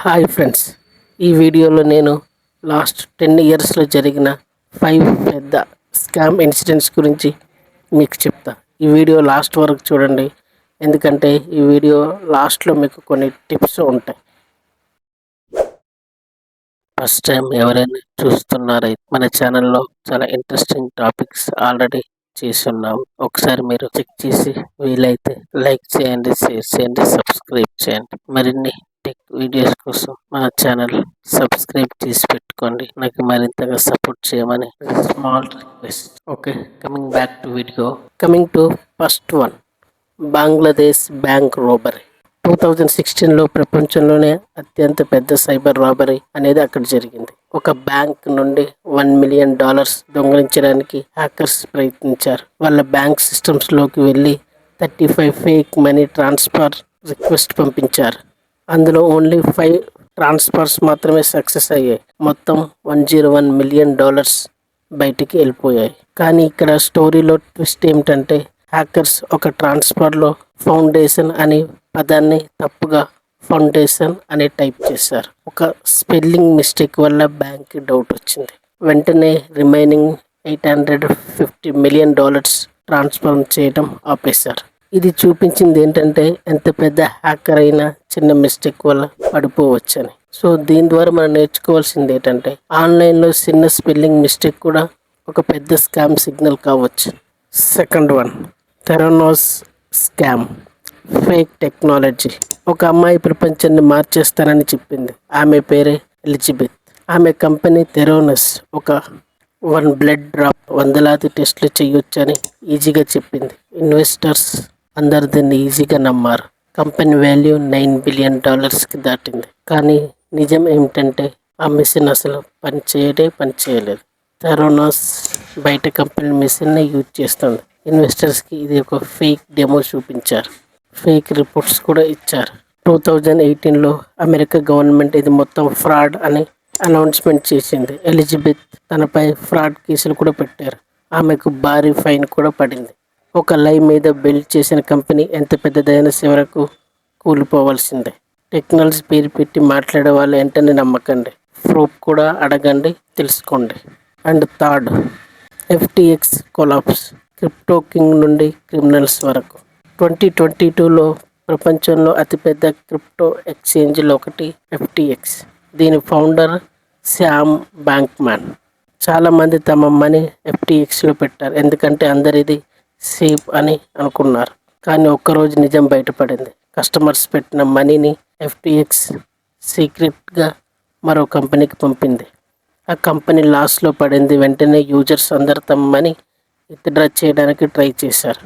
Hi friends, ఈ వీడియోలో నేను లాస్ట్ 10 ఇయర్స్లో జరిగిన 5 పెద్ద స్కామ్ ఇన్సిడెంట్స్ గురించి మీకు చెప్తా. ఈ వీడియో లాస్ట్ వరకు చూడండి, ఎందుకంటే ఈ వీడియో లాస్ట్లో మీకు కొన్ని టిప్స్ ఉంటాయి. ఫస్ట్ టైం ఎవరైనా చూస్తున్నారైతే మన ఛానల్లో చాలా ఇంట్రెస్టింగ్ టాపిక్స్ ఆల్రెడీ చేస్తున్నాము. ఒకసారి మీరు చెక్ చేసి వీలైతే లైక్ చేయండి, షేర్ చేయండి, సబ్స్క్రైబ్ చేయండి. మరిన్ని టెక్ వీడియోస్ కోసం మన ఛానల్ సబ్స్క్రైబ్ చేసి పెట్టుకోండి. నాకు మరింతగా సపోర్ట్ చేయమని small request. Okay, coming to first one, Bangladesh bank robbery. 2016లో ప్రపంచంలోనే అత్యంత పెద్ద సైబర్ రాబరీ అనేది అక్కడ జరిగింది. ఒక బ్యాంక్ నుండి $1 మిలియన్ దొంగిలించడానికి హ్యాకర్స్ ప్రయత్నించారు. వాళ్ళ బ్యాంక్ సిస్టమ్స్లోకి వెళ్ళి 35 ఫేక్ మనీ ట్రాన్స్ఫర్ రిక్వెస్ట్ పంపించారు. అందులో ఓన్లీ 5 ట్రాన్స్ఫర్స్ మాత్రమే సక్సెస్ అయ్యాయి. మొత్తం $101 మిలియన్ బయటికి వెళ్ళిపోయాయి. కానీ ఇక్కడ స్టోరీలో ట్విస్ట్ ఏమిటంటే, హ్యాకర్స్ ఒక ట్రాన్స్ఫర్లో ఫౌండేషన్ అనే పదాన్ని తప్పుగా ఫౌండేషన్ అని టైప్ చేశారు. ఒక స్పెల్లింగ్ మిస్టేక్ వల్ల బ్యాంక్కి డౌట్ వచ్చింది. వెంటనే రిమైనింగ్ $850 మిలియన్ ట్రాన్స్ఫర్ చేయడం ఆపేశారు. ఇది చూపించింది ఏంటంటే, ఎంత పెద్ద హ్యాకర్ అయినా చిన్న మిస్టేక్ వల్ల పడిపోవచ్చని. సో దీని ద్వారా మనం నేర్చుకోవాల్సింది ఏంటంటే, ఆన్లైన్లో చిన్న స్పెల్లింగ్ మిస్టేక్ కూడా ఒక పెద్ద స్కామ్ సిగ్నల్ కావచ్చు. Second one, Theranos scam. Fake technology. ఒక అమ్మాయి ప్రపంచాన్ని మార్చేస్తానని చెప్పింది. ఆమె పేరే ఎలిజబెత్. ఆమె కంపెనీ థెరానోస్ ఒక 1 బ్లడ్ డ్రాప్ వందలాది టెస్టులు చేయొచ్చని ఈజీగా చెప్పింది. ఇన్వెస్టర్స్ అందరు దీన్ని ఈజీగా నమ్మారు. కంపెనీ వాల్యూ $9 బిలియన్ దాటింది. కానీ నిజం ఏమిటంటే, ఆ మిషన్ అసలు పనిచేయలేదు. థెరానోస్ బయట కంపెనీ మిషన్ని యూజ్ చేస్తుంది. ఇన్వెస్టర్స్కి ఇది ఒక ఫేక్ డెమో చూపించారు. ఫేక్ రిపోర్ట్స్ కూడా ఇచ్చారు. 2018లో అమెరికా గవర్నమెంట్ ఇది మొత్తం ఫ్రాడ్ అని అనౌన్స్మెంట్ చేసింది. ఎలిజబెత్ తనపై ఫ్రాడ్ కేసులు కూడా పెట్టారు. ఆమెకు భారీ ఫైన్ కూడా పడింది. ఒక లై మీద బిల్డ్ చేసిన కంపెనీ ఎంత పెద్దదైనా చివరకు కూలిపోవాల్సిందే. టెక్నాలజీ పేరు పెట్టి మాట్లాడే వాళ్ళు వెంటనే నమ్మకండి. ప్రూఫ్ కూడా అడగండి, తెలుసుకోండి. And third, FTX collapse. Crypto king నుండి క్రిమినల్స్ వరకు. 2022లో ప్రపంచంలో అతిపెద్ద క్రిప్టో ఎక్స్చేంజ్లో ఒకటి FTX. దీని ఫౌండర్ శామ్ బ్యాంక్మ్యాన్. చాలామంది తమ మనీ FTXలో పెట్టారు, ఎందుకంటే అందరు ఇది సేఫ్ అని అనుకున్నారు. కానీ ఒక్కరోజు నిజం బయటపడింది. కస్టమర్స్ పెట్టిన మనీని FTX సీక్రెట్గా మరో కంపెనీకి పంపింది. ఆ కంపెనీ లాస్లో పడింది. వెంటనే యూజర్స్ అందరు తమ మనీ విత్డ్రా చేయడానికి ట్రై చేశారు.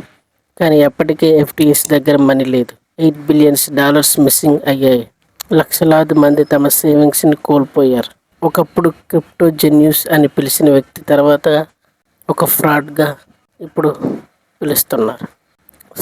కానీ ఎప్పటికే FTX దగ్గర మనీ లేదు. $8 బిలియన్ మిస్సింగ్ అయ్యాయి. లక్షలాది మంది తమ సేవింగ్స్ని కోల్పోయారు. ఒకప్పుడు క్రిప్టో జెన్యూస్ అని పిలిచిన వ్యక్తి తర్వాత ఒక ఫ్రాడ్గా ఇప్పుడు పిలుస్తున్నారు.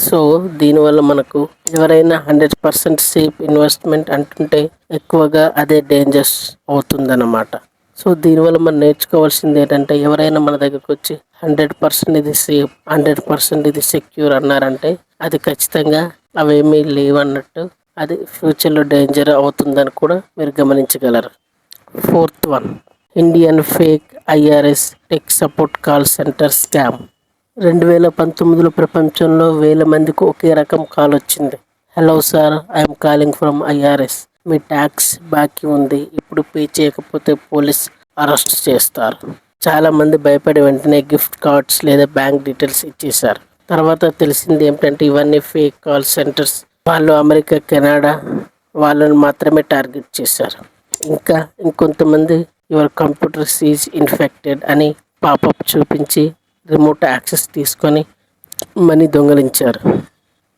సో దీనివల్ల మనకు ఎవరైనా 100% సేఫ్ ఇన్వెస్ట్మెంట్ అంటుంటే ఎక్కువగా అదే డేంజర్స్ అవుతుందన్నమాట. సో దీనివల్ల మనం నేర్చుకోవాల్సింది ఏంటంటే, ఎవరైనా మన దగ్గరకు వచ్చి 100% ఇది సేఫ్, 100% ఇది సెక్యూర్ అన్నారంటే అది ఖచ్చితంగా అవేమీ లేవన్నట్టు, అది ఫ్యూచర్లో డేంజర్ అవుతుందని కూడా మీరు గమనించగలరు. Fourth one, Indian fake IRS tech support call centre scam. 2019లో ప్రపంచంలో వేల మందికి ఒకే రకం కాల్ వచ్చింది. Hello sir, I'm calling from IRS. మీ ట్యాక్స్ బాకీ ఉంది, ఇప్పుడు పే చేయకపోతే పోలీస్ అరెస్ట్ చేస్తారు. చాలామంది భయపడి వెంటనే గిఫ్ట్ కార్డ్స్ లేదా బ్యాంక్ డీటెయిల్స్ ఇచ్చేశారు. తర్వాత తెలిసింది ఏమిటంటే, ఇవన్నీ ఫేక్ కాల్ సెంటర్స్. వాళ్ళు అమెరికా, కెనడా వాళ్ళని మాత్రమే టార్గెట్ చేశారు. ఇంకా ఇంకొంతమంది యువర్ కంప్యూటర్ ఈజ్ ఇన్ఫెక్టెడ్ అని పాపప్ చూపించి రిమోట్ యాక్సెస్ తీసుకొని మనీ దొంగలించారు.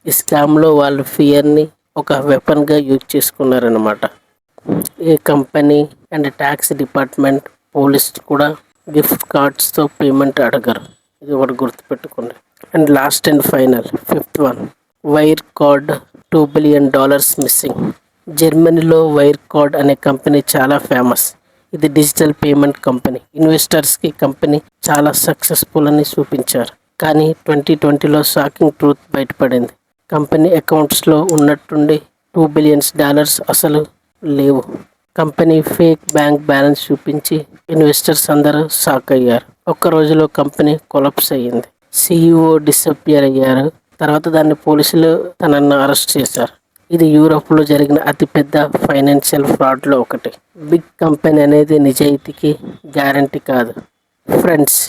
ఈ స్కామ్లో వాళ్ళు ఫియర్ని ఒక వెపన్గా యూజ్ చేసుకున్నారన్నమాట. ఏ company and tax department, police కూడా గిఫ్ట్ కార్డ్స్తో పేమెంట్ అడగరు. ఇది ఒకటి గుర్తుపెట్టుకోండి. And last and final, fifth one, Wirecard $2 billion missing. జర్మనీలో వైర్ కార్డ్ అనే కంపెనీ చాలా ఫేమస్. ఇది డిజిటల్ పేమెంట్ కంపెనీ. ఇన్వెస్టర్స్కి కంపెనీ చాలా సక్సెస్ఫుల్ అని చూపించారు. కానీ 2020లో షాకింగ్ ట్రూత్ బయటపడింది. కంపెనీ అకౌంట్స్లో ఉన్నట్టుండి $2 బిలియన్ అసలు లేవు. కంపెనీ ఫేక్ బ్యాంక్ బ్యాలెన్స్ చూపించి ఇన్వెస్టర్స్ అందరూ షాక్ అయ్యారు. ఒక్క రోజులో కంపెనీ కొలాప్స్ అయ్యింది. CEO డిసపియర్ అయ్యారు. తర్వాత దాన్ని పోలీసులు తనను అరెస్ట్ చేశారు. ఇది యూరోప్లో జరిగిన అతిపెద్ద ఫైనాన్షియల్ ఫ్రాడ్లో ఒకటి. బిగ్ కంపెనీ అనేది నిజాయితీకి గ్యారంటీ కాదు. ఫ్రెండ్స్,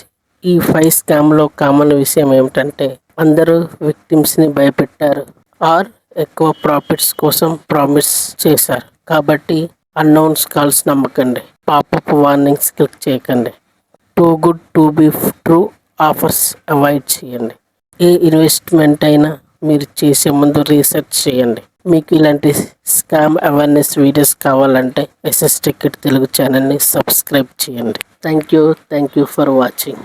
ఈ 5 స్కామ్లో కామన్ విషయం ఏమిటంటే అందరూ విక్టిమ్స్ని భయపెట్టారు ఆర్ ఎక్కువ ప్రాఫిట్స్ కోసం ప్రామిస్ చేశారు. కాబట్టి అన్నౌన్స్ కాల్స్ నమ్మకండి, పాపప్ వార్నింగ్స్ క్లిక్ చేయకండి, too good to be true offers avoid చేయండి. ఏ ఇన్వెస్ట్మెంట్ అయినా మీరు చేసే ముందు రీసెర్చ్ చేయండి. మీకు ఇలాంటి స్కామ్ అవేర్నెస్ వీడియోస్ కావాలంటే SS Tech It తెలుగు ఛానల్ని సబ్స్క్రైబ్ చేయండి. Thank you for watching.